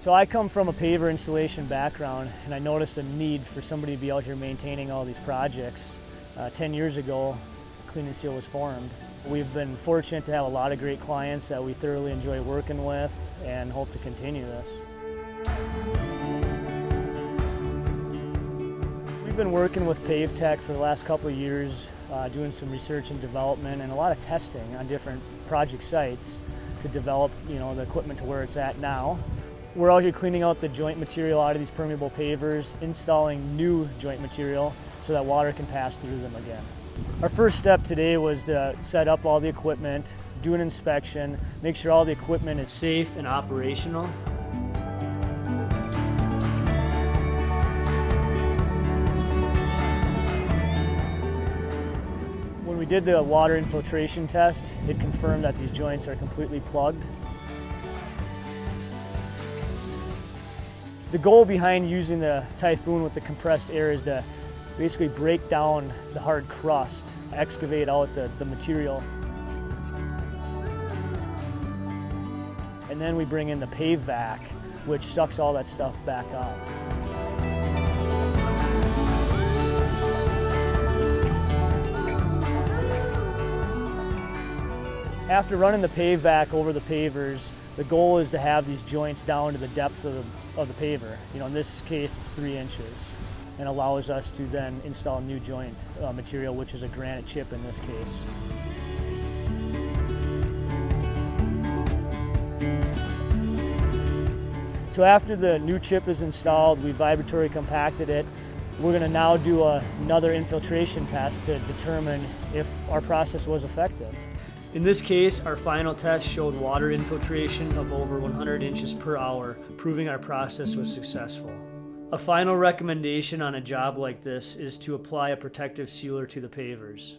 So I come from a paver installation background, and I noticed a need for somebody to be out here maintaining all these projects. 10 years ago, Clean and Seal was formed. We've been fortunate to have a lot of great clients that we thoroughly enjoy working with and hope to continue this. We've been working with PaveTech for the last couple of years, doing some research and development and a lot of testing on different project sites to develop, the equipment to where it's at now. We're out here cleaning out the joint material out of these permeable pavers, installing new joint material so that water can pass through them again. Our first step today was to set up all the equipment, do an inspection, make sure all the equipment is safe and operational. When we did the water infiltration test, it confirmed that these joints are completely plugged. The goal behind using the Typhoon with the compressed air is to basically break down the hard crust, excavate out the material. And then we bring in the Pave Vac, which sucks all that stuff back up. After running the Pave Vac over the pavers, the goal is to have these joints down to the depth of the paver. In this case, it's 3 inches, and allows us to then install new joint material, which is a granite chip in this case. So after the new chip is installed, we vibratory compacted it. We're going to now do another infiltration test to determine if our process was effective. In this case, our final test showed water infiltration of over 100 inches per hour, proving our process was successful. A final recommendation on a job like this is to apply a protective sealer to the pavers.